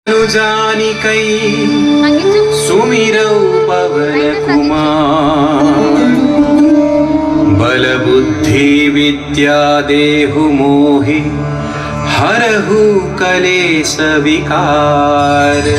जानी कई सुमिरौ पवन कुमार बल बुद्धि विद्या देहु मोहि हरहु कलेश विकार।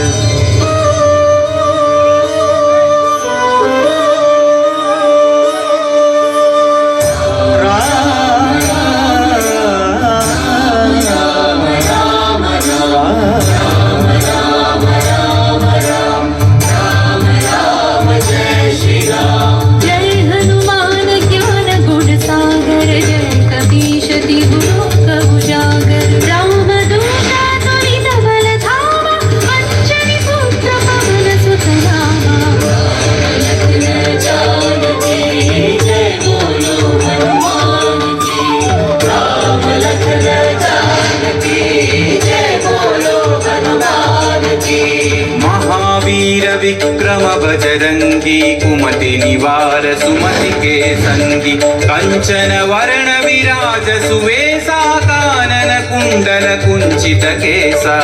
विक्रम बजरंगी कुमति निवार सुमति के संगी कंचन वर्ण विराज सुवेशा कानन कुंडल कुंचित केसा।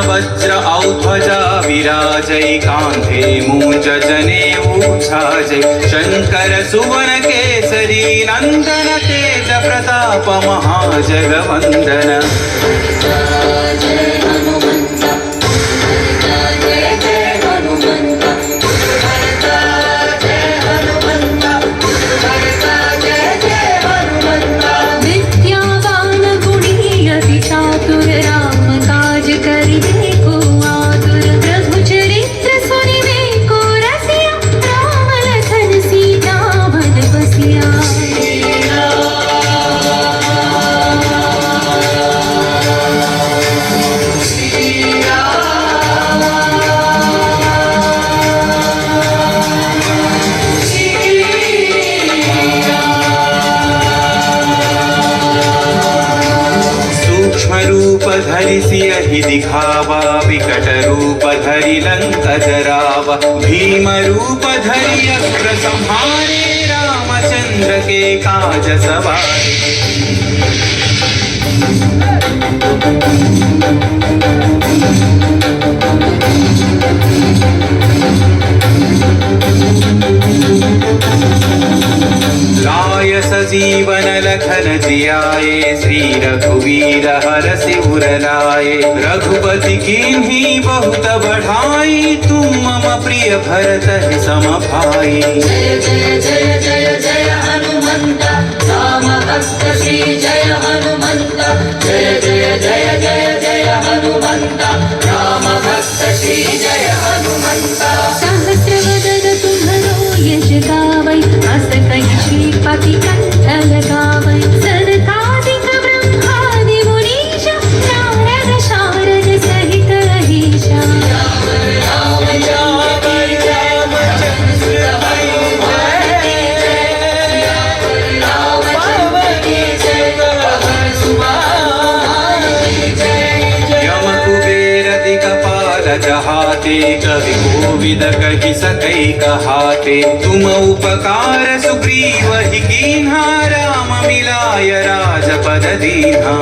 वज्र औध्वजा विराजै कांधे मूंज जनेऊ छाजै शंकर सुवन केसरी नंदन तेज प्रताप महाजगवंदन। रूप धरि सियहि दिखावा विकट रूप धरि लंक जरावा भीम रूप धरि अस्त्र संहारे रामचंद्र के काज सवारे। लाय सजीवन लखन जियाए श्री रघुवीर हरषि उर लाए रघुपति कीन्ही बहुत बढ़ाई तुम मम प्रिय भरत सम भाई। जय जय जय जय जय हनुमंत राम भक्त श्री जय हनुमंत जय जय जय जय जय हनुमंत राम भक्त श्री जय हनुमंत। सहस्रवदन तुम्हरो यश गावै अस कहि श्रीपति कंठ लगावै सनकादिक ब्रह्मादि मुनीश नारद शारद सहित अहीशा। जहाते कवि कोविद कहि सकै कहाते तुम उपकार सुग्रीव ही कीन्हा राम मिलाय राजपद दीन्हा।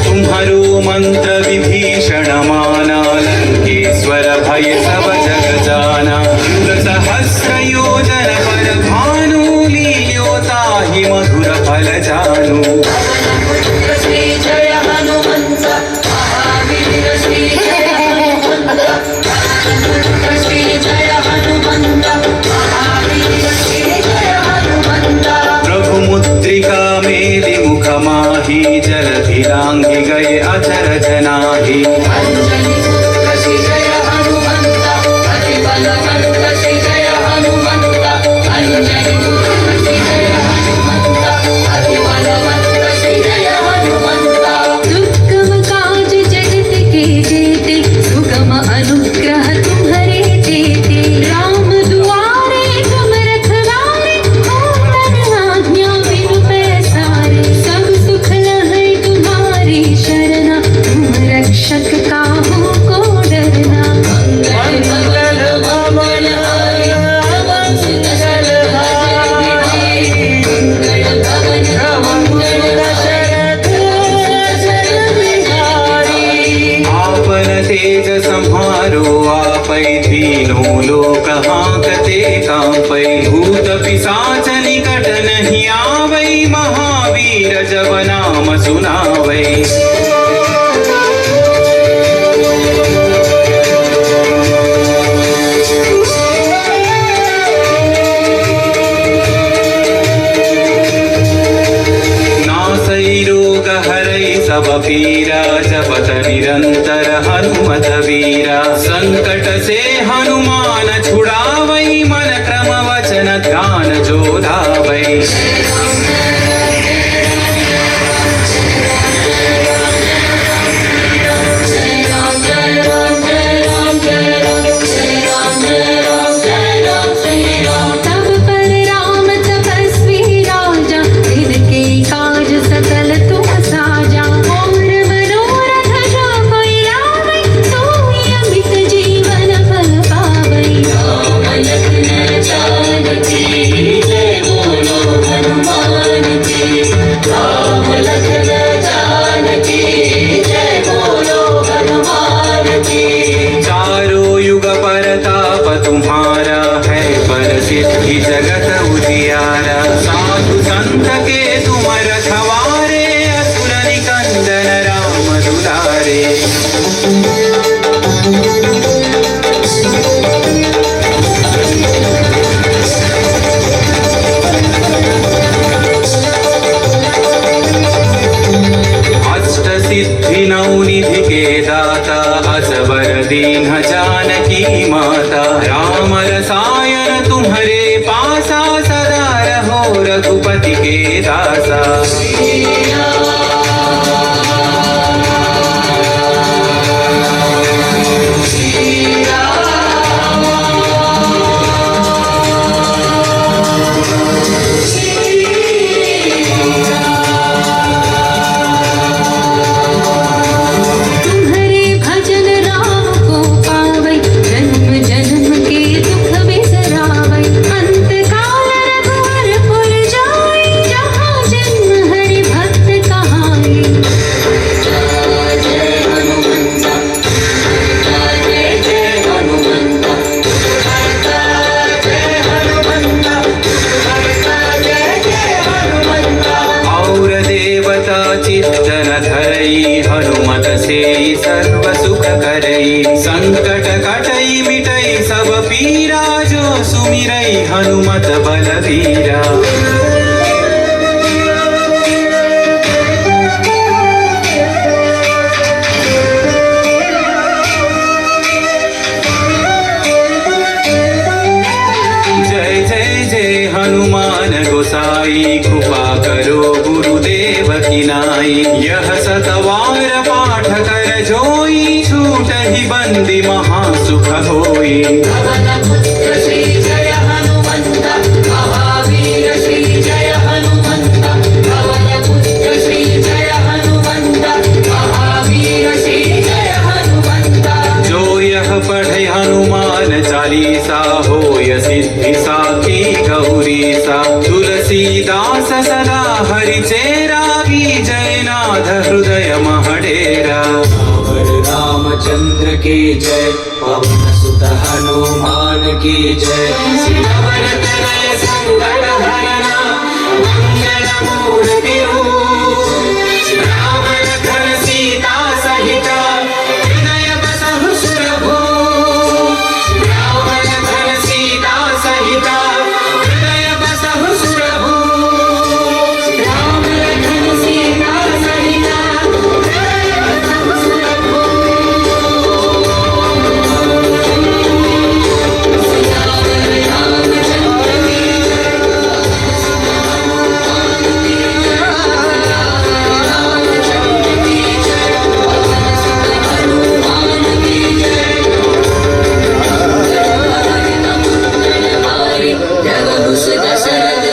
तुम्हारो मंत्र विभीषण माना लंकेश्वर भय सब जग जाना सहस्र योजन पर भानु लील्यो ताहि मधुर फल जानु। श्री जय हनुमंत महावीर श्री जय हनुमंत श्री जय हनुमंत महावीर श्री जय हनुमंत। प्रभु मुद्रिका मेलि मुख माहि जलधि लांघि गए अचर जनाहि। दुर्गम काज जगत के जेते सुगम अनुग्रह तुम्हरे तेते राम दुआरे तुम कांपै भूत पिशाच निकट नहीं आवै महावीर जब नाम सुनावै सब पीरा जपत निरंतर हनुमत वीरा संकट से हनुमान छुड़ावै मन क्रम वचन ध्यान जो धावै तब पर राम तपस्वी राजा इनके काज सकल तुम साजा और मनोरथ जो कोई लावै सोई अमित जीवन फल पावै राम लखन जानकी जय बोलो हनुमान की राम लखन जानकी जय बोलो हनुमान की चारों युग परताप तुम्हारा है प्रसिद्धि जगत उजियारा साधु संत के तुम रखवारे असुर निकंदन राम दुलारे अष्ट सिद्धि नौ निधि के दाता असबर दीन जानकी माता राम रसायन तुम्हारे पासा सदा रहो रघुपति के दासा तुम्हारे भजन राम को पावै जन्म जन्म के दुख बिसरावै अंत काल रघुवर पुर जाई जहाँ जन्म हरि भक्त कहाई जय हनुमंता जय जय हनुमंता जय हनुमंता जय जय हनुमंता और देवता चित्तन धरई हनुमत से सर्व सुख करई संकट कटई मिटई सब पीरा जो सुमिरई हनुमत बलवीरा जय जय जय हनुमान गोसाई कृपा करो गुरुदेव की नाई यह सतवार पाठ कर जोई छूट ही बंदी महासुख होई पवन पुत्र श्री जय हनुमंता महावीर श्री जय हनुमंता पवन पुत्र श्री जय हनुमंता महावीर श्री जय हनुमंता जो यह पढ़े हनुमान चालीसा होय सिद्धि साखी गौरी सा तुलसीदास सदा हरि चेरा की जयनाथ हृदय महडेरा रामचंद्र की जय पवन सुत हनुमान की जय सियावर तनय संकट हरना मंगल मूर्ति राम लखन सीता सहित हृदय बसहु सुरभूप राम लखन सीता सहित हृदय बसहु सुरभूप राम लखन सीता सहित हृदय बसहु सुरभूप सियावर रामचंद्र की जय जगहुष दशरथ